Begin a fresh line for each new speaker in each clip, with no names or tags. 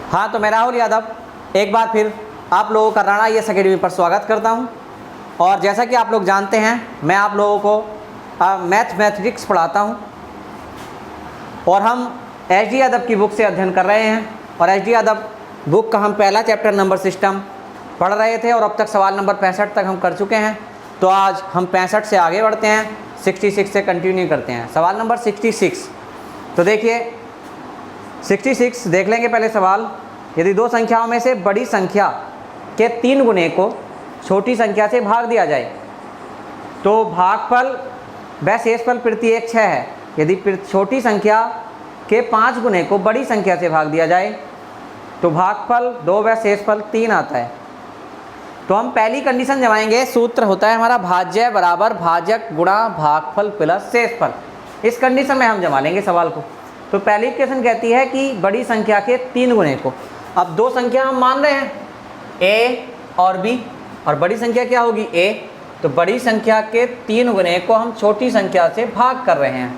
हाँ, तो मैं राहुल यादव एक बार फिर आप लोगों का राणा IAS अकेडमी पर स्वागत करता हूं। और जैसा कि आप लोग जानते हैं, मैं आप लोगों को मैथमेटिक्स पढ़ाता हूं और हम HD यादव की बुक से अध्ययन कर रहे हैं। और HD यादव बुक का हम पहला चैप्टर नंबर सिस्टम पढ़ रहे थे और अब तक सवाल नंबर 65 तक हम कर चुके हैं। तो आज हम 65 से आगे बढ़ते हैं, 66 से कंटिन्यू करते हैं। सवाल नंबर 66। तो देखिए 66 देख लेंगे पहले सवाल। यदि दो संख्याओं में से बड़ी संख्या के 3 गुणे को छोटी संख्या से भाग दिया जाए तो भागफल व शेषफल प्रति एक 6 है। यदि छोटी संख्या के 5 गुणे को बड़ी संख्या से भाग दिया जाए तो भागफल 2 व शेषफल 3 आता है। तो हम पहली कंडीशन जमाएंगे। सूत्र होता है हमारा भाज्य बराबर भाजक गुणा भागफल प्लस शेषफल। इस कंडीशन में हम जमा लेंगे सवाल को। तो पहली इक्वेशन कहती है कि बड़ी संख्या के 3 गुणे को, अब दो संख्या हम मान रहे हैं a और b, और बड़ी संख्या क्या होगी a। तो बड़ी संख्या के 3 गुणे को हम छोटी संख्या से भाग कर रहे हैं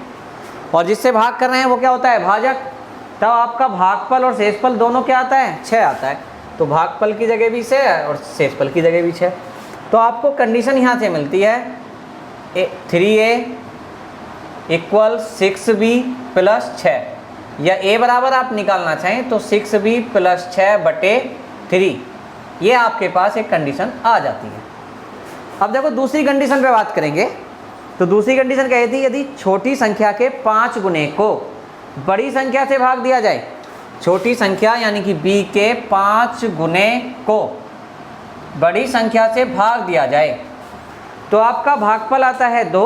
और जिससे भाग कर रहे हैं वो क्या होता है भाजक। तब आपका भागफल और शेषफल दोनों क्या आता है 6 आता है। तो भागफल की जगह भी 6 है और शेषफल की जगह भी 6। तो आपको कंडीशन यहाँ से मिलती है 3a = 6b + 6, या a बराबर आप निकालना चाहें तो 6b + 6/3। ये आपके पास एक कंडीशन आ जाती है। अब देखो दूसरी कंडीशन पे बात करेंगे। तो दूसरी कंडीशन कहती थी यदि छोटी संख्या के 5 गुणे को बड़ी संख्या से भाग दिया जाए, छोटी संख्या यानी कि b के 5 गुणे को बड़ी संख्या से भाग दिया जाए तो आपका भागफल आता है 2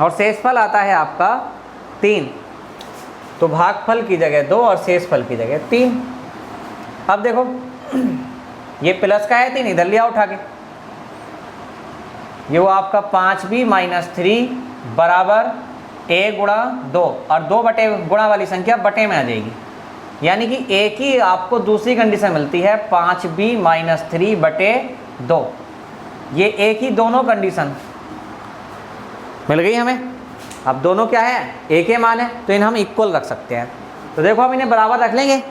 और शेषफल आता है आपका 3। तो भागफल की जगह 2 और शेषफल की जगह 3। अब देखो ये प्लस का है 3, इधर लिया उठा के। ये वो आपका 5b - 3 बराबर a गुणा 2, और 2 बटे गुणा वाली संख्या बटे में आ जाएगी, यानी कि a की आपको दूसरी कंडीशन मिलती है 5b - 3/2। ये a की दोनों कंडीशन मिल गई हमें। अब दोनों क्या है a के मान है तो इन्हें हम इक्वल रख सकते हैं। तो देखो हम इन्हें बराबर रख लेंगे।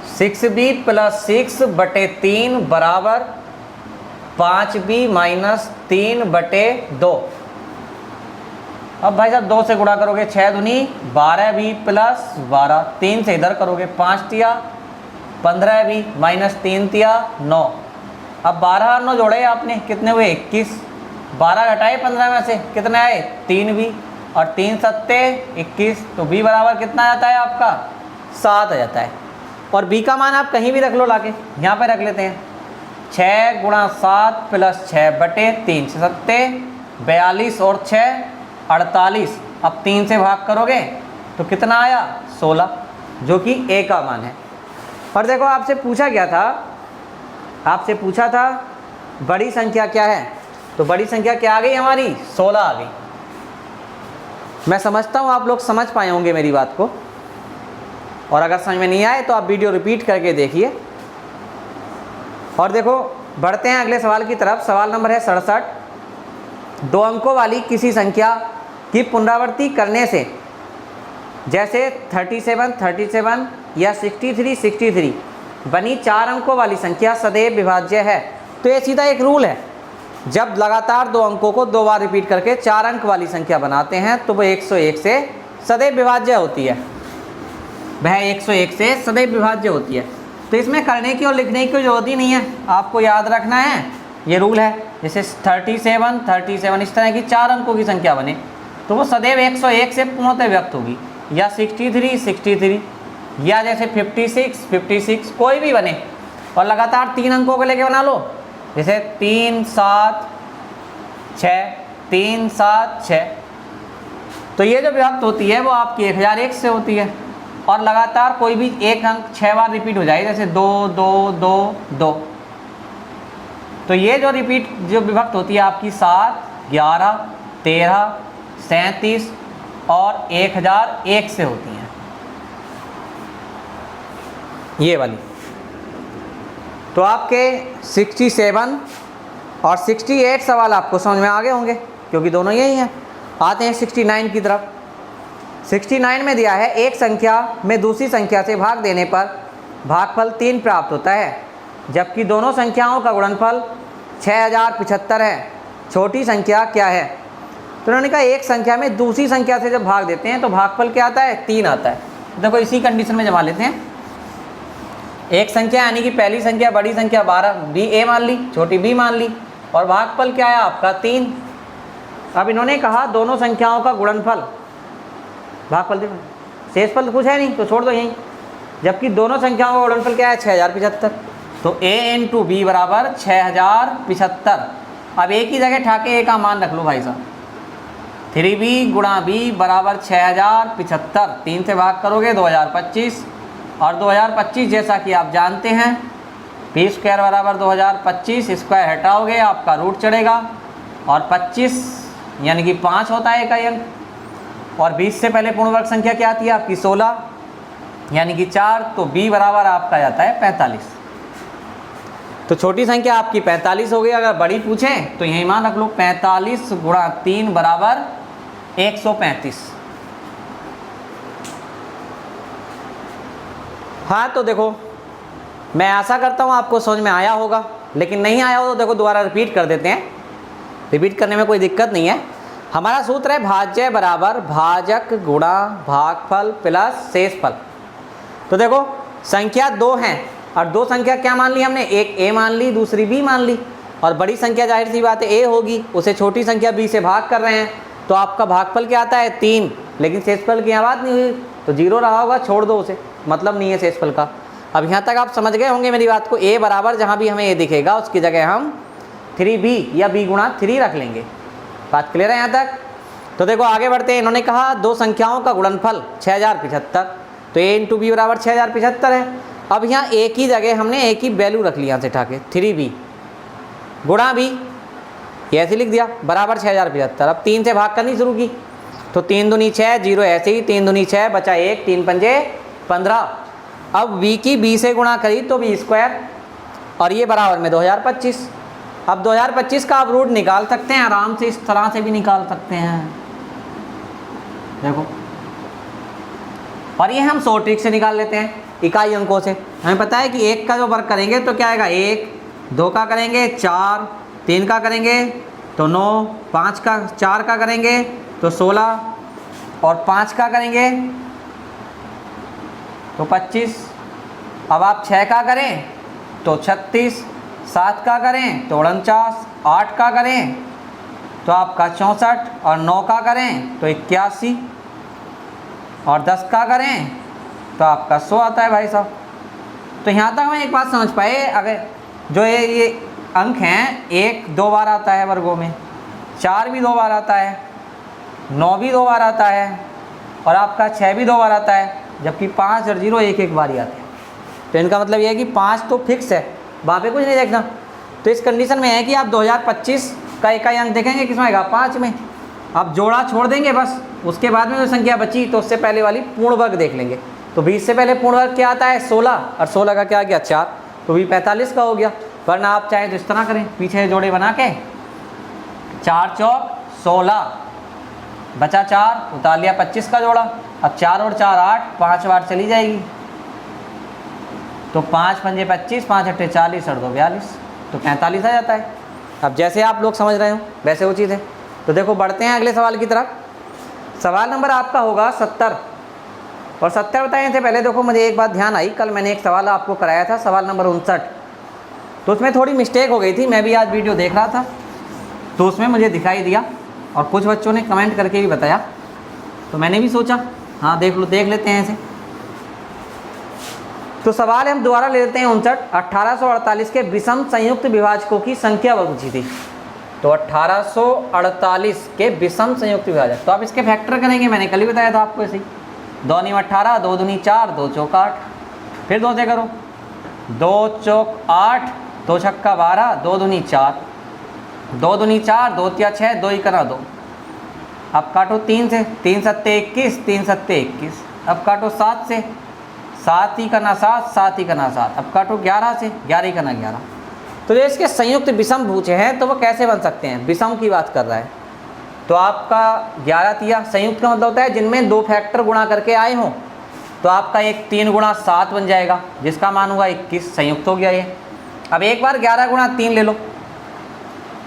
सिक्स बी + 6/3 बराबर 5b - 3/2। अब भाई साहब 2 से गुणा करोगे 6 दूनी 12b + 12, 3 से इधर करोगे 5 तिया 15b - 3 तिया 9। अब 12 और 9 जोड़े आपने, कितने हुए 21। 12 घटाए 15 में से कितने आए 3b, और 3 सत्ते 21। तो b बराबर कितना आता है आपका 7 आ जाता है। और b का मान आप कहीं भी रख लो, लाके यहाँ पे रख लेते हैं। 6 × 7 + 6/3, 7 42 और 6 48। अब 3 से भाग करोगे तो कितना आया 16, जो कि a का मान है। और देखो आपसे पूछा गया था, आपसे पूछा था बड़ी संख्या क्या है। तो बड़ी संख्या क्या आ गई हमारी 16 आ गई। मैं समझता हूँ आप लोग समझ पाए होंगे मेरी बात को, और अगर समझ में नहीं आए तो आप वीडियो रिपीट करके देखिए। और देखो बढ़ते हैं अगले सवाल की तरफ। सवाल नंबर है 67। 2 अंकों वाली किसी संख्या की पुनरावृत्ति करने से, जैसे 37 37 या 63 63 बनी 4 अंकों वाली संख्या सदैव विभाज्य है। तो ये सीधा एक रूल है, जब लगातार 2 अंकों को 2 बार रिपीट करके 4 अंक वाली संख्या बनाते हैं तो वो 101 से सदैव विभाज्य होती है। वह 101 से सदैव विभाज्य होती है। तो इसमें करने की और लिखने की जरूरत ही नहीं है, आपको याद रखना है ये रूल है। जैसे 37 37 इस तरह की 4 अंकों की संख्या बने तो वो सदैव 101 से पूर्णतः व्यक्त होगी, या 63 63, या जैसे 56 56, कोई भी बने और लगातार 3 अंकों को लेके बना लो। जैसे 3 7 6 3 7 6, तो ये जो विभक्त होती है वो आपकी 1001 से होती है। और लगातार कोई भी एक अंक 6 बार रिपीट हो जाए, जैसे 2 2 2 2, तो ये जो विभक्त होती है आपकी 7 11 13 37 और 1001 से होती है, ये वाली। तो आपके 67 और 68 सवाल आपको समझ में आ गए होंगे, क्योंकि दोनों यही हैं। आते हैं 69 की तरफ। 69 में दिया है एक संख्या में दूसरी संख्या से भाग देने पर भागफल 3 प्राप्त होता है, जबकि दोनों संख्याओं का गुणनफल 6075 है। छोटी संख्या क्या है? तो उन्होंने कहा एक संख्या में दूसरी संख्या से जब भाग देते हैं तो भागफल क्या आता है? 3 आता है। देखो इसी कंडीशन में जमा लेते हैं। एक संख्या यानी कि पहली संख्या बड़ी संख्या 12 बी ए मान ली, छोटी बी मान ली, और भागफल क्या है आपका? 3। अब इन्होंने कहा दोनों संख्याओं का गुणनफल, भागफल देखो, शेषफल तो कुछ है नहीं तो छोड़ दो यहीं, जबकि दोनों संख्याओं का गुणनफल क्या है? 6075। तो a इंटू बी बराबर 6075। अब एक ही जगह ठाके ए का मान रख लो भाई साहब। 3b गुणा बी बराबर 6075, 3 से भाग करोगे 2025, और 2025 जैसा कि आप जानते हैं पी स्क्वायर बराबर 2025, स्क्वायर हटाओगे आपका रूट चढ़ेगा, और 25 यानी कि 5 होता है का अंक, और 20 से पहले पूर्ण वर्ग संख्या क्या आती है आपकी? 16 यानी कि 4, तो b बराबर आपका जाता है 45। तो छोटी संख्या आपकी 45 हो गई। अगर बड़ी पूछें तो यही मान रख लो, 45 गुणा 3 बराबर 135। हाँ तो देखो, मैं आशा करता हूँ आपको समझ में आया होगा, लेकिन नहीं आया हो तो देखो दोबारा रिपीट कर देते हैं। रिपीट करने में कोई दिक्कत नहीं है। हमारा सूत्र है भाज्य बराबर भाजक गुणा भागफल प्लस शेषफल। तो देखो संख्या 2 हैं और 2 संख्या क्या मान ली हमने? एक a मान ली, दूसरी b मान ली, और बड़ी संख्या जाहिर सी बात है a होगी, उसे छोटी संख्या b से भाग कर रहे हैं, तो आपका भागफल क्या आता है? 3। लेकिन शेषफल की यहाँ बात नहीं हुई तो 0 रहा होगा, छोड़ दो उसे, मतलब नहीं है शेषफल का। अब यहाँ तक आप समझ गए होंगे मेरी बात को। a बराबर जहाँ भी हमें a दिखेगा उसकी जगह हम 3b या b गुणा 3 रख लेंगे। बात क्लियर है यहाँ तक? तो देखो आगे बढ़ते हैं। इन्होंने कहा दो संख्याओं का गुणनफल 6075, तो a इंटू बी बराबर 6075 है। अब यहाँ a की जगह हमने a की वैल्यू रख ली यहाँ से उठा के, 3b गुणा b, ये ऐसे लिख दिया, बराबर 6075। अब 3 से भाग करनी शुरू की, तो 3 दूनी 6, 0 ऐसे ही, 3 दूनी 6 बचा 1, 3 पंजे 15। अब b की b से गुणा करी तो b स्क्वायर, और ये बराबर में 2025। अब 2025 का आप रूट निकाल सकते हैं आराम से, इस तरह से भी निकाल सकते हैं, देखो। और ये हम 100 ट्रिक से निकाल लेते हैं, इकाई अंकों से। हमें पता है कि 1 का जो वर्ग करेंगे तो क्या आएगा? 1, 2 का करेंगे 4, 3 का करेंगे तो 9, 5 का 4 का करेंगे तो 16, और 5 का करेंगे तो 25। अब आप 6 का करें तो 36, 7 का करें तो 49, 8 का करें तो आपका 64, और 9 का करें तो 81, और 10 का करें तो आपका 100 आता है भाई साहब। तो यहाँ तक हम एक बात समझ पाए, अगर जो ये अंक हैं 1 2 बार आता है वर्गों में, 4 भी 2 बार आता है, 9 भी 2 बार आता है, और आपका 6 भी 2 बार आता है, जबकि 5 और 0 एक बार ही आते हैं। तो इनका मतलब ये है कि 5 तो फिक्स है, वहाँ पे कुछ नहीं देखना। तो इस कंडीशन में है कि आप 2025 का इकाई अंक देखेंगे किसमें आएगा? 5 में। आप जोड़ा छोड़ देंगे बस, उसके बाद में जो संख्या बची तो उससे पहले वाली पूर्ण वर्ग देख लेंगे। तो 20 से पहले पूर्ण वर्ग क्या आता है? 16, और 16 का क्या आ गया? 4, तो भी 45 का हो गया। वरना आप चाहें तो इस तरह करें, पीछे जोड़े बना के 4 चौक 16, बचा 4, उतार लिया 25 का जोड़ा। अब 4 और 4 8, 5 बार चली जाएगी, तो 5 पंजे 25, 5 अट्ठे 40, और 2 42, तो 45 आ जाता है। अब जैसे आप लोग समझ रहे हो वैसे वो चीज़ है। तो देखो बढ़ते हैं अगले सवाल की तरफ। सवाल नंबर आपका होगा 70, और 70 बताने से पहले देखो मुझे एक बात ध्यान आई, कल मैंने एक सवाल आपको कराया था, सवाल नंबर 59, तो उसमें थोड़ी मिस्टेक हो गई थी। मैं भी आज वीडियो देख रहा था तो उसमें मुझे दिखाई दिया, और कुछ बच्चों ने कमेंट करके भी बताया, तो मैंने भी सोचा हाँ देख लेते हैं ऐसे। तो सवाल हम दोबारा ले लेते हैं 59। 1848 के विषम संयुक्त विभाजकों की संख्या पूछी थी। तो 1848 के विषम संयुक्त विभाजक, तो आप इसके फैक्टर करेंगे, मैंने कल ही बताया था आपको ऐसे ही। 2 × 18, 2 दूनी 4, 2 चौक 8, फिर 2 से करो, 2 चौक 8, 2 छक्का 12, 2 दूनी 4, 2 दूनी 4, 2 तिया 6, 2 इकना 2। अब काटो 3 से, 3 सत्ते 21, 3 सत्ते 21। अब काटो 7 से, 7 ही करना 7, 7 ही करना 7। अब काटो 11 से, 11 ही करना 11। तो जो इसके संयुक्त विषम पूछे हैं तो वो कैसे बन सकते हैं? विषम की बात कर रहा है, तो आपका 11 तिया संयुक्त का मतलब होता है जिनमें 2 फैक्टर गुणा करके आए हों, तो आपका एक 3 गुणा 7 बन जाएगा, जिसका मान होगा 21, संयुक्त हो गया ये। अब एक बार 11 गुणा 3 ले लो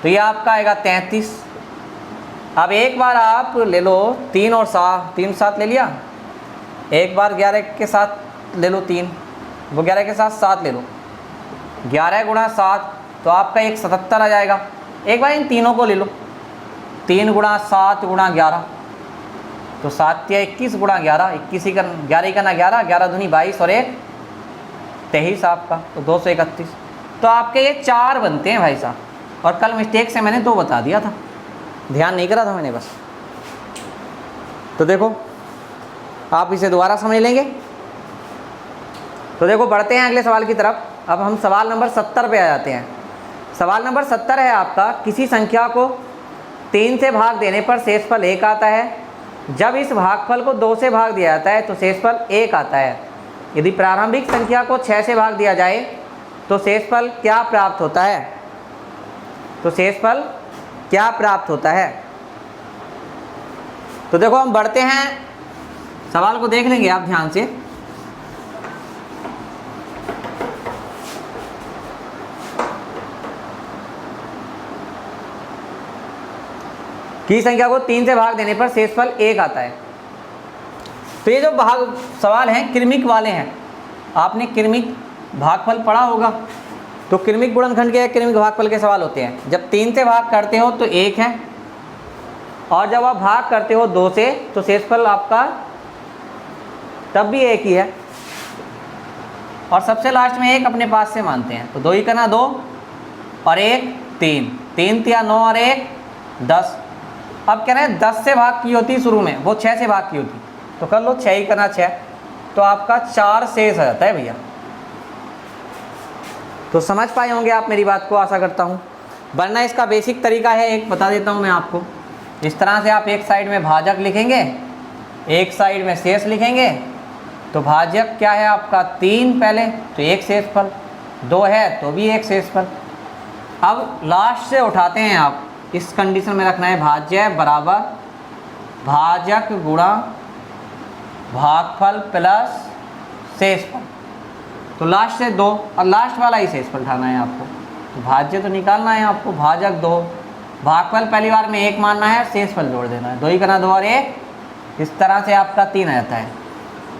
तो ये आपका आएगा 33। अब एक बार आप ले लो 3 और 7 ले लिया, एक बार 11 के साथ ले लो 3, वो 11 के साथ 7 ले लो, 11 गुणा 7 तो आपका एक 77 आ जाएगा। एक बार इन तीनों को ले लो, 3 गुणा 7 गुणा 11 तो 7 या 21 गुणा 11, 21 ही का 11 का ना 11, 11 दूनी 22 और 1 23 आपका, तो 231। तो आपके ये 4 बनते हैं भाई साहब, और कल मिस्टेक से मैंने 2 बता दिया था, ध्यान नहीं करा था मैंने बस। तो देखो आप इसे दोबारा समझ लेंगे। तो देखो बढ़ते हैं अगले सवाल की तरफ। अब हम सवाल नंबर 70 पे आ जाते हैं। सवाल नंबर 70 है आपका, किसी संख्या को 3 से भाग देने पर शेषफल 1 आता है। जब इस भागफल को 2 से भाग दिया जाता है तो शेषफल 1 आता है। यदि प्रारंभिक संख्या को 6 से भाग दिया जाए तो शेषफल क्या प्राप्त होता है? तो शेषफल क्या प्राप्त होता है? तो देखो हम बढ़ते हैं, सवाल को देख लेंगे आप ध्यान से। की संख्या को 3 से भाग देने पर शेषफल 1 आता है। तो ये जो भाग सवाल हैं क्रमिक वाले हैं, आपने क्रमिक भागफल पढ़ा होगा, तो क्रमिक गुणनखंड के क्रमिक भागफल के सवाल होते हैं। जब 3 से भाग करते हो तो 1 है, और जब आप भाग करते हो 2 से तो शेषफल आपका तब भी 1 ही है, और सबसे लास्ट में 1 अपने पास से मानते हैं। तो 2 ही करना 2 और 1 3, 3 तिया 9 और 1 10। अब कह रहे हैं 10 से भाग की होती शुरू में, वो 6 से भाग की होती, तो कर लो 6 ही करना 6, तो आपका 4 शेष आ जाता है भैया। तो समझ पाए होंगे आप मेरी बात को, आशा करता हूँ। वरना इसका बेसिक तरीका है, एक बता देता हूँ मैं आपको। इस तरह से आप एक साइड में भाजक लिखेंगे, एक साइड में शेष लिखेंगे। तो भाजक क्या है आपका 3 पहले, तो 1 शेषफल, 2 है तो भी 1 शेषफल। अब लास्ट से उठाते हैं आप, इस कंडीशन में रखना है भाज्य बराबर भाजक गुणा भागफल प्लस शेषफल। तो लास्ट से 2 और लास्ट वाला ही शेषफल उठाना है आपको। तो भाज्य तो निकालना है आपको, भाजक 2, भागफल पहली बार में 1 मानना है, शेषफल जोड़ देना है, 2 ही करना 2 और 1, इस तरह से आपका 3 आ जाता है।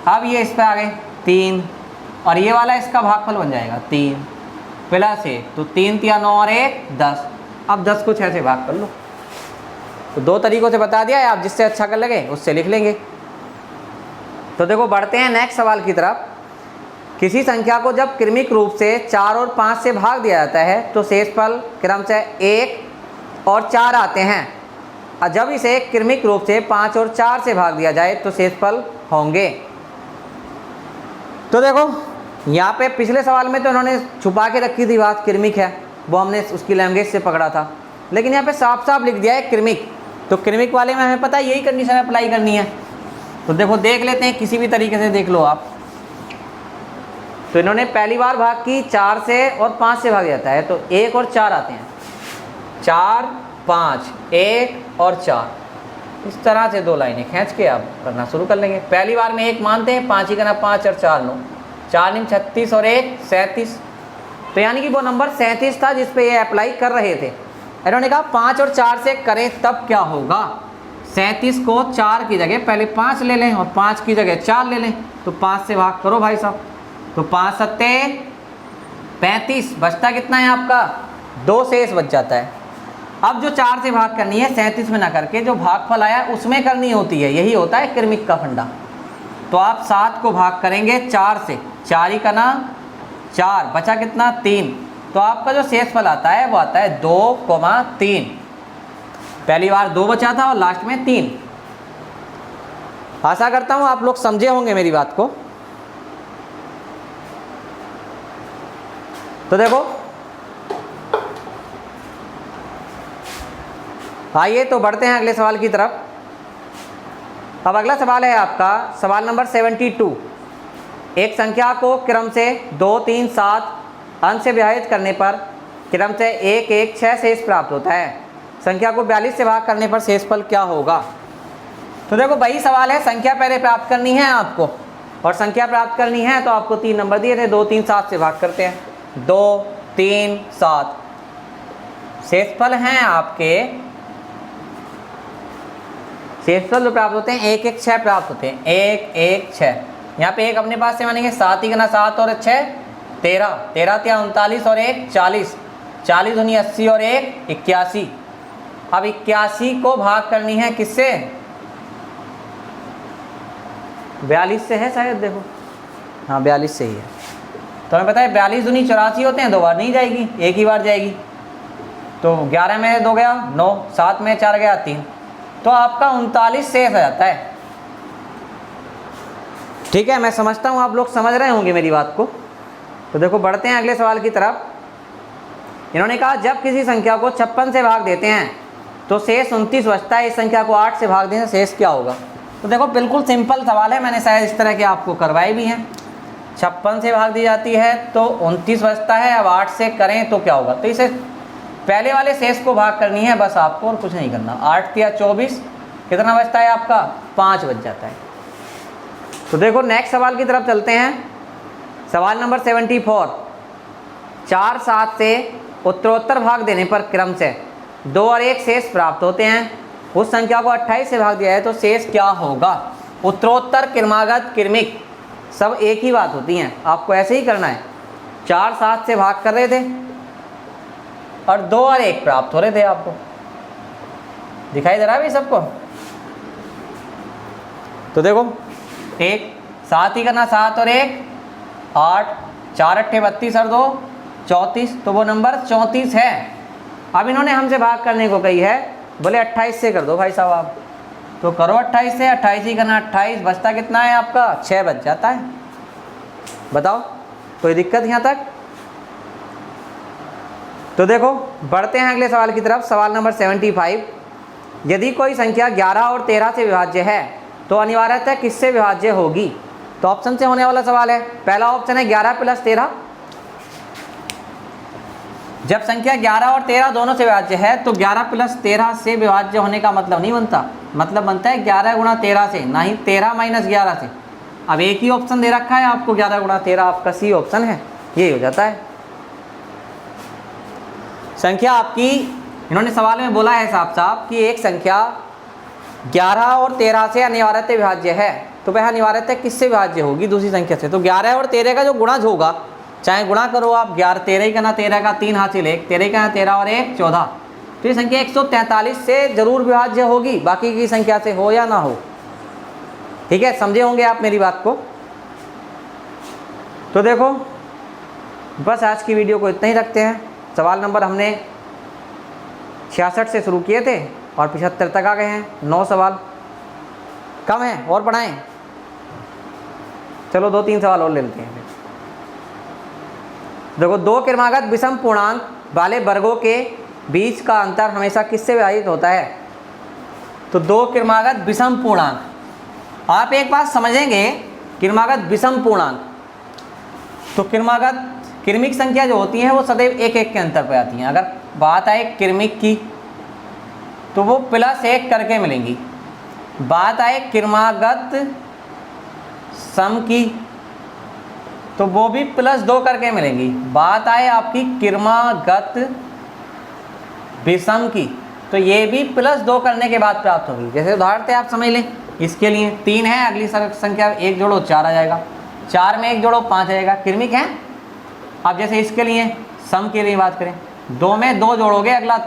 अब ये इस पर आ गए 3, और ये वाला इसका भागफल बन जाएगा 3 प्लस 1, तो 3 तिया 9 और 1 10। अब 10 को 6 से भाग कर लो। तो 2 तरीकों से बता दिया है, आप जिससे अच्छा कर लगे उससे लिख लेंगे। तो देखो बढ़ते हैं नेक्स्ट सवाल की तरफ। किसी संख्या को जब क्रमिक रूप से 4 और 5 से भाग दिया जाता है तो शेषफल क्रमशः 1 और 4 आते हैं, और जब इसे क्रमिक रूप से 5 और 4 से भाग दिया जाए तो शेषफल होंगे। तो देखो यहाँ पे पिछले सवाल में तो इन्होंने छुपा के रखी थी बात, क्रमिक है, वो हमने उसकी लैंग्वेज से पकड़ा था, लेकिन यहाँ पे साफ साफ लिख दिया है क्रमिक। तो क्रमिक वाले में हमें पता है यही कंडीशन अप्लाई करनी है। तो देखो देख लेते हैं, किसी भी तरीके से देख लो आप। तो इन्होंने पहली बार भाग की 4 से और 5 से भाग जाता है, तो 1 और 4 आते हैं, 4 5 1 और 4, इस तरह से 2 लाइनें खींच के आप करना शुरू कर लेंगे। पहली बार में 1 मानते हैं, 5 ही करना 5 और 4 9, 4 9 36 और 1 37। तो यानी कि वो नंबर 37 था जिस पे ये अप्लाई कर रहे थे। इन्होंने कहा 5 और 4 से करें तब क्या होगा। 37 को 4 की जगह पहले 5 ले लें और 5 की जगह 4 ले लें, तो 5 से भाग करो भाई साहब। तो 5 सत्ते 35, बचता कितना है आपका 2 शेष बच जाता है। अब जो 4 से भाग करनी है 37 में ना करके जो भागफल आया उसमें करनी होती है, यही होता है क्रमिक का फंडा। तो आप 7 को भाग करेंगे 4 से, 4 ही का ना 4, बचा कितना 3, तो आपका जो शेषफल आता है वो आता है 2,3। पहली बार 2 बचा था और लास्ट में 3। आशा करता हूँ आप लोग समझे होंगे मेरी बात को। तो देखो आइए तो बढ़ते हैं अगले सवाल की तरफ। अब अगला सवाल है आपका सवाल नंबर 72। एक संख्या को क्रम से 2 3 7 अंश से विभाजित करने पर क्रम से 1 1 6 शेष प्राप्त होता है। संख्या को 42 से भाग करने पर शेषफल क्या होगा। तो देखो वही सवाल है, संख्या पहले प्राप्त करनी है आपको, और संख्या प्राप्त करनी है तो आपको 3 नंबर दिए थे, 2, 3, 7 से भाग करते हैं। 2, 3, 7 शेषफल हैं आपके, शेषफल जो प्राप्त होते हैं 1, 1, 6 प्राप्त होते हैं। 1, 1, 6 यहाँ पे 1 अपने पास से मानेंगे, 7 ही करना, 7 और 6 13, 13 या 39 और 1 40, 40 दूनी 80 और 1 81। अब 81 को भाग करनी है किससे, 42 से है शायद, देखो हाँ 42 से ही है। तो हमें पता है 42 दूनी 84 होते हैं, 2 बार नहीं जाएगी, एक ही बार जाएगी। तो 11 में 2 गया 9, 7 में 4 गया 3, तो आपका 39 शेष आ जाता है। ठीक है, मैं समझता हूँ आप लोग समझ रहे होंगे मेरी बात को। तो देखो बढ़ते हैं अगले सवाल की तरफ। इन्होंने कहा जब किसी संख्या को 56 से भाग देते हैं तो शेष 29 बचता है, इस संख्या को 8 से भाग देने से शेष क्या होगा। तो देखो बिल्कुल सिंपल सवाल है, मैंने शायद इस तरह के आपको करवाए भी हैं। 56 से भाग दी जाती है तो 29 बचता है, अब 8 से करें तो क्या होगा। तो इसे पहले वाले शेष को भाग करनी है बस आपको, और कुछ नहीं करना। 8 या 24 कितना बचता है आपका, 5 बच जाता है। तो देखो नेक्स्ट सवाल की तरफ चलते हैं। सवाल नंबर 74। 4, 7 से उत्तरोत्तर भाग देने पर क्रम से 2 और 1 शेष प्राप्त होते हैं, उस संख्या को 28 से भाग दिया है तो शेष क्या होगा। उत्तरोत्तर, क्रमागत, क्रमिक सब एक ही बात होती हैं, आपको ऐसे ही करना है। 4, 7 से भाग कर रहे थे और 2 और 1 प्राप्त हो रहे थे आपको, दिखाई दे रहा है भाई सबको। तो देखो 1, 7 ही करना, 7 और 1 8, 4 8 32 और 2 34, तो वो नंबर 34 है। अब इन्होंने हमसे भाग करने को कही है, बोले 28 से कर दो भाई साहब आप, तो करो 28 से। 28 ही करना, 28 बचता कितना है आपका, 6 बच जाता है। बताओ कोई दिक्कत यहाँ तक। तो देखो बढ़ते हैं अगले सवाल की तरफ। सवाल नंबर 75। यदि कोई संख्या 11 और 13 से विभाज्य है तो अनिवार्यतः किससे विभाज्य होगी। तो ऑप्शन से होने वाला सवाल है। पहला ऑप्शन है 11 + 13। जब संख्या 11 और 13 दोनों से विभाज्य है तो 11 + 13 से विभाज्य होने का मतलब नहीं बनता, मतलब बनता है 11 × 13 से, ना ही 13 - 11 से। अब एक ही ऑप्शन दे रखा है आपको 11 × 13, आपका सी ऑप्शन है, ये हो जाता है। संख्या आपकी, इन्होंने सवाल में बोला है साहब साहब कि एक संख्या 11 और 13 से अनिवार्यतः विभाज्य है, तो वह अनिवार्यतः किससे विभाज्य होगी, दूसरी संख्या से। तो 11 और 13 का जो गुणज होगा, चाहे गुणा करो आप, 11 13 ही करना, 13 का 3 हासिल 1, 13 का 13 और 1 14, तो ये संख्या 143 से जरूर विभाज्य होगी, बाकी की संख्या से हो या ना हो। ठीक है, समझे होंगे आप मेरी बात को। तो देखो बस आज की वीडियो को इतना ही रखते हैं। सवाल नंबर हमने 66 से शुरू किए थे और 75 तक आ गए हैं। 9 सवाल कम है, और पढ़ाएं। चलो 2-3 सवाल और ले लेते हैं। देखो 2 क्रमागत विषम पूर्णांक वाले वर्गों के बीच का अंतर हमेशा किससे विभाजित होता है। तो 2 क्रमागत विषम पूर्णांक, आप एक बात समझेंगे, क्रमागत विषम पूर्णांक, तो क्रमागत क्रमिक संख्या जो होती हैं वो सदैव 1-1 के अंतर पर आती हैं। अगर बात आए क्रमिक की तो वो +1 करके मिलेंगी। बात आए क्रमागत सम की तो वो भी +2 करके मिलेंगी। बात आए आपकी क्रमागत विषम की तो ये भी +2 करने के बाद प्राप्त होगी। जैसे उदाहरण से आप समझ लें, इसके लिए 3 है, अगली संख्या 1 जोड़ो 4 आ जाएगा, 4 में 1 जोड़ो 5 आ जाएगा, क्रमिक है। अब जैसे इसके लिए सम के लिए बात करें, 2 में 2 जोड़ोगे अगला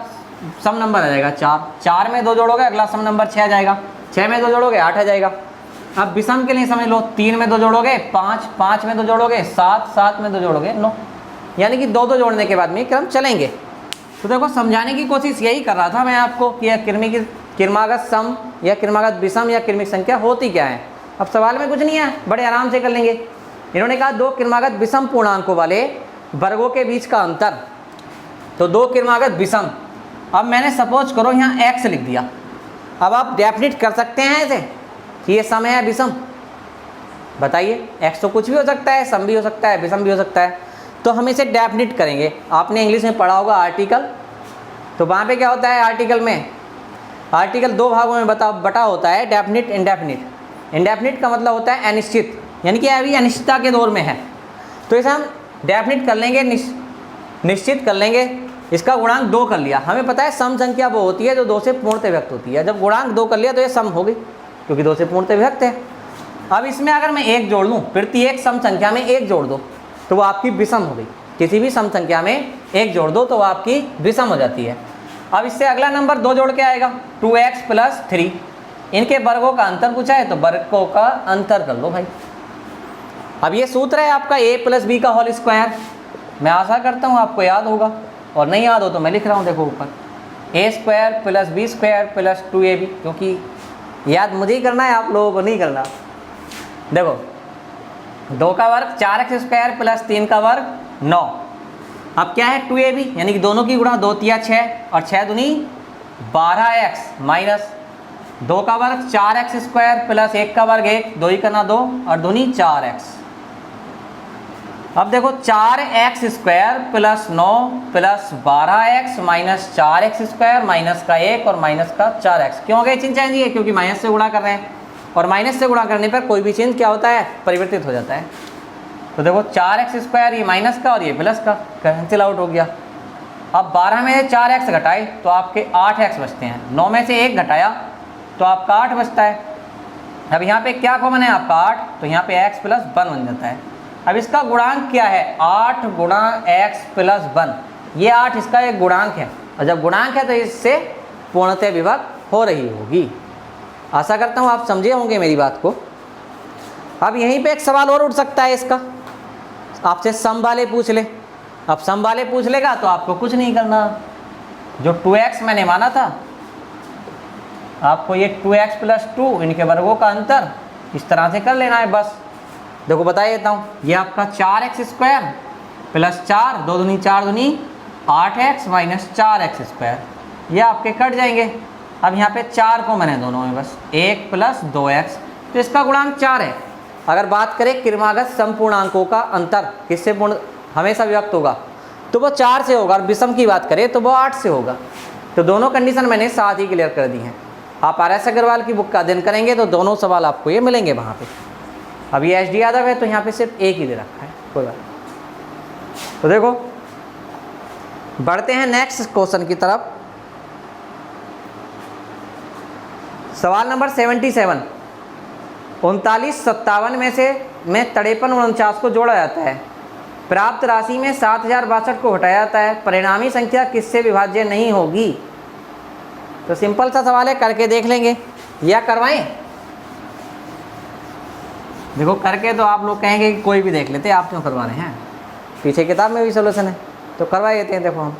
सम नंबर आ जाएगा 4, 4 में 2 जोड़ोगे अगला सम नंबर 6 आ जाएगा, 6 में 2 जोड़ोगे 8 आ जाएगा। अब विषम के लिए समझ लो, 3 में 2 जोड़ोगे 5, 5 में 2 जोड़ोगे 7, 7 में 2 जोड़ोगे 9, यानी कि 2-2 जोड़ने के बाद में क्रम चलेंगे। तो देखो समझाने की कोशिश यही कर रहा था मैं आपको कि यह क्रमागत सम या क्रमागत विषम या क्रमिक संख्या होती क्या है। अब सवाल में कुछ नहीं है, बड़े आराम से कर लेंगे। इन्होंने कहा 2 क्रमागत विषम पूर्णांकों वाले वर्गों के बीच का अंतर, तो 2 क्रमागत विषम। अब मैंने सपोज करो यहाँ x लिख दिया, अब आप डेफिनेट कर सकते हैं ऐसे कि ये सम है विषम। बताइए, x तो कुछ भी हो सकता है, सम भी हो सकता है, विषम भी हो सकता है, तो हम इसे डेफिनेट करेंगे। आपने इंग्लिश में पढ़ा होगा आर्टिकल, तो वहाँ पे क्या होता है आर्टिकल में, आर्टिकल दो भागों में बटा होता है, डेफिनिट इंडेफिनिट। इंडेफिनिट का मतलब होता है अनिश्चित, यानी कि अभी अनिश्चितता के दौर में है। तो इसे हम डेफिनिट कर लेंगे, निश्चित कर लेंगे। इसका गुणांक 2 कर लिया, हमें पता है सम संख्या वो होती है जो 2 से पूर्णतः विभक्त होती है। जब गुणांक 2 कर लिया तो ये सम हो गई, क्योंकि 2 से पूर्णतः विभक्त है। अब इसमें अगर मैं 1 जोड़ लूँ, प्रत्येक सम संख्या में 1 जोड़ दो तो वो आपकी विषम हो गई। किसी भी सम संख्या में 1 जोड़ दो तो वो आपकी विषम हो जाती है। अब इससे अगला नंबर 2 जोड़ के आएगा, 2x + 3। इनके वर्गों का अंतर पूछा है तो वर्गों का अंतर कर लो भाई। अब ये सूत्र है आपका a + b का होल स्क्वायर। मैं आशा करता हूँ आपको याद होगा, और नहीं याद हो तो मैं लिख रहा हूँ, देखो ऊपर a² + b² + 2ab, क्योंकि याद मुझे ही करना है, आप लोगों को नहीं करना। देखो 2 का वर्ग 4x² + 3 का वर्ग 9। अब क्या है 2ab, यानी कि दोनों की गुणा 2 × 6 और 6 दूनी 12x माइनस 2 का वर्ग 4x² + 1 का वर्ग 1, 2 ही करना 2 और दूनी 4x। अब देखो 4x² + 9 + 12x minus 4x² minus का 1 और माइनस का 4x। क्यों हो गए चिन्ह चेंज? ये क्योंकि माइनस से गुणा कर रहे हैं, और माइनस से गुणा करने पर कोई भी चिन्ह क्या होता है, परिवर्तित हो जाता है। तो देखो 4x² ये माइनस का और ये प्लस का, कैंसिल आउट हो गया। अब 12 में से 4x घटाए तो आपके 8x बचते हैं, 9 में से 1 घटाया तो आपका 8 बचता है। अब यहाँ पे क्या कॉमन है आपका 8, तो यहाँ पे x + 1 बन जाता है। अब इसका गुणांक क्या है, 8 × x + 1। ये 8 इसका एक गुणांक है, और जब गुणांक है तो इससे पूर्णतः विभक्त हो रही होगी। आशा करता हूँ आप समझे होंगे मेरी बात को। अब यहीं पे एक सवाल और उठ सकता है इसका, आपसे सम वाले पूछ ले। अब सम वाले पूछ लेगा तो आपको कुछ नहीं करना, जो 2x मैंने माना था आपको ये 2x + 2 इनके वर्गों का अंतर इस तरह से कर लेना है बस। देखो बता देता हूँ, ये आपका 4x² + 4, 2 दूनी 4 दूनी 8x माइनस 4x², ये आपके कट जाएंगे। अब यहाँ पे 4 को मैंने दोनों में बस 1 + 2x, तो इसका गुणांक 4 है। अगर बात करें क्रमागत संपूर्णांकों का अंतर किससे पूर्ण हमेशा विभक्त होगा तो वो 4 से होगा, और विषम की बात करें तो वो 8 से होगा। तो दोनों कंडीशन मैंने साथ ही क्लियर कर दी हैं। आप RS अग्रवाल की बुक का अध्ययन करेंगे तो दोनों सवाल आपको ये मिलेंगे वहाँ पे। अब ये HD यादव है तो यहाँ पे सिर्फ एक ही दे रखा है, कोई बात। तो देखो बढ़ते हैं नेक्स्ट क्वेश्चन की तरफ। सवाल नंबर 77, 39 57 में से 53 49 को जोड़ा जाता है। प्राप्त राशि में 7062 को घटाया जाता है। परिणामी संख्या किससे विभाज्य नहीं होगी? तो सिंपल सा सवाल है, करके देख लेंगे या करवाएं? देखो करके तो आप लोग कहेंगे कि कोई भी देख लेते, आप क्यों करवा रहे हैं, पीछे किताब में भी सोल्यूशन है, तो करवा देते हैं। देखो हम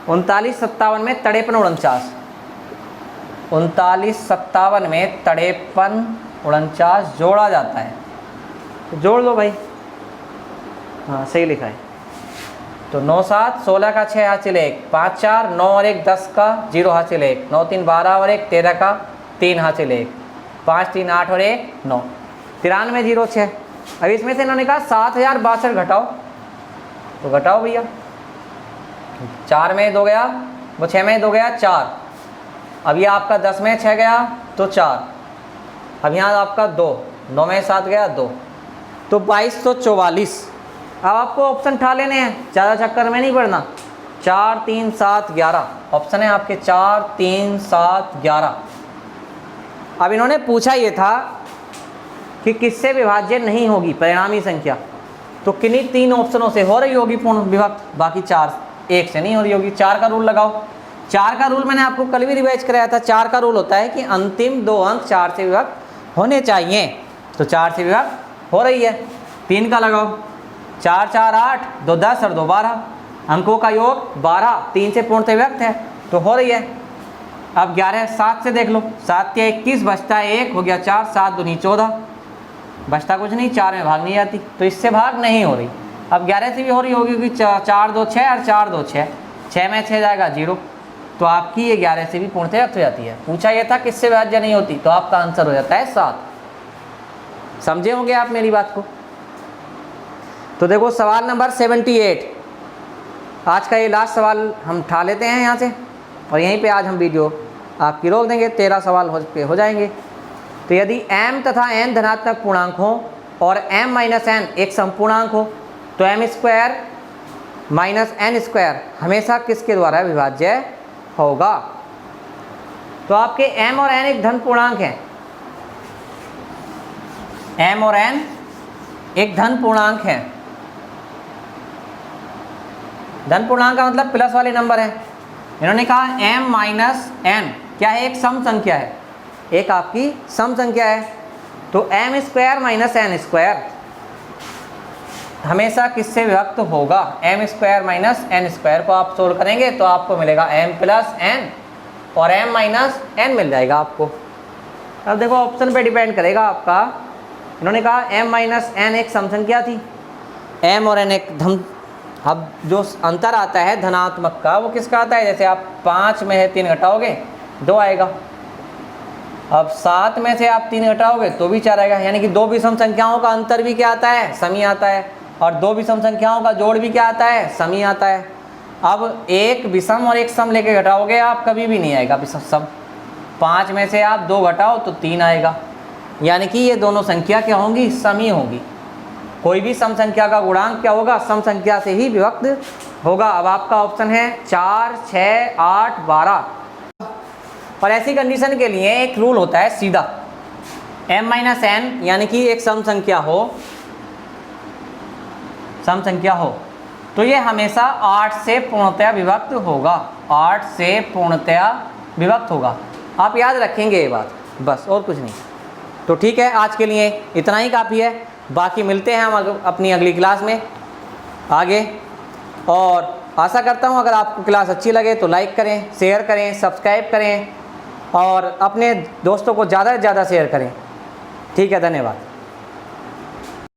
39 57 में 53 49, 39 57 में 53 49 जोड़ा जाता है, तो जोड़ लो भाई। हाँ सही लिखा है। तो 9 7 16 का 6 हासिल 1, 5 4 9 और 1 10 का 0 हासिल 1, 9 3 12 और 1 13 का 3 हासिल 1, 5 3 8 और 1 9, 93 0 6। अब इसमें से इन्होंने कहा 7062 घटाओ, तो घटाओ भैया। 4 में 2 गया, वो 6 में 2 गया 4। अब ये आपका 10 में 6 गया तो 4। अब यहाँ आपका 2, 9 में 7 गया 2, तो 2244। अब आपको ऑप्शन उठा लेने हैं, ज़्यादा चक्कर में नहीं पड़ना। 4 3 7 11 ऑप्शन है आपके, 4 3 7 11। अब इन्होंने पूछा ये था कि किससे विभाज्य नहीं होगी परिणामी संख्या, तो किन्हीं 3 ऑप्शनों से हो रही होगी पूर्ण विभक्त, बाकी 4 एक से नहीं हो रही होगी। 4 का रूल लगाओ। 4 का रूल मैंने आपको कल भी रिवाइज कराया था। 4 का रूल होता है कि अंतिम 2 अंक 4 से विभक्त होने चाहिए, तो 4 से विभक्त हो रही है। 3 का लगाओ, 4 4 8, 2 10 और 2 12, अंकों का योग 12, 3 से पूर्णतः विभक्त है तो हो रही है। अब 11 7 से देख लो, 7 या 21 बचता है 1, हो गया 4, 7 दूनी 14, बचता कुछ नहीं, 4 में भाग नहीं आती तो इससे भाग नहीं हो रही। अब 11 से भी हो रही होगी क्योंकि 4 2 6 और 4 2 6, 6 में 6 जाएगा 0, तो आपकी ये 11 से भी पूर्णतः व्यक्त हो जाती है। पूछा यह था किससे विभाज्य नहीं होती, तो आपका आंसर हो जाता है 7। समझे होंगे आप मेरी बात को। तो देखो सवाल नंबर 78, आज का ये लास्ट सवाल हम उठा लेते हैं यहाँ से और यहीं पे आज हम वीडियो आपकी रोक देंगे। 13 सवाल हो जाएंगे। तो यदि m तथा n धनात्मक पूर्णांक हो और m माइनस n एक समपूर्णांक हो तो m square minus n square हमेशा किसके द्वारा विभाज्य होगा? तो आपके m और n एक धन पूर्णांक हैं। m और n एक धन पूर्णांक है। धन पूर्णांक का मतलब प्लस वाले नंबर है। इन्होंने कहा m माइनस n क्या है? एक सम संख्या है, एक आपकी सम संख्या है। तो m square minus n square हमेशा किससे विभक्त होगा? m square minus n square को आप सोल्व करेंगे तो आपको मिलेगा m प्लस n और m माइनस n मिल जाएगा आपको। अब देखो ऑप्शन पे डिपेंड करेगा आपका। इन्होंने कहा m माइनस n एक सम संख्या थी, m और n एक धन। अब जो अंतर आता है धनात्मक का वो किसका आता है? जैसे आप 5 में से 3 घटाओगे 2 आएगा। अब 7 में से आप 3 घटाओगे तो भी 4 आएगा। यानी कि दो विषम संख्याओं का अंतर भी क्या आता है? समी आता है। और दो विषम संख्याओं का जोड़ भी क्या आता है? समी आता है। अब एक विषम और एक सम लेके घटाओगे आप, कभी भी नहीं आएगा विषम सम। 5 में से आप 2 घटाओ तो 3 आएगा। यानी कि ये दोनों संख्या क्या होंगी? समी होगी। कोई भी सम संख्या का गुणांक क्या होगा? सम संख्या से ही विभक्त होगा। अब आपका ऑप्शन है 4, 6, 8, 12। और ऐसी कंडीशन के लिए एक रूल होता है सीधा, m माइनस n यानी कि एक सम संख्या हो तो ये हमेशा 8 से पूर्णतया विभक्त होगा। 8 से पूर्णतया विभक्त होगा। आप याद रखेंगे ये बात, बस और कुछ नहीं। तो ठीक है, आज के लिए इतना ही काफ़ी है। बाकी मिलते हैं हम अपनी अगली क्लास में आगे। और आशा करता हूँ अगर आपको क्लास अच्छी लगे तो लाइक करें, शेयर करें, सब्सक्राइब करें और अपने दोस्तों को ज़्यादा से ज़्यादा शेयर करें। ठीक है, धन्यवाद।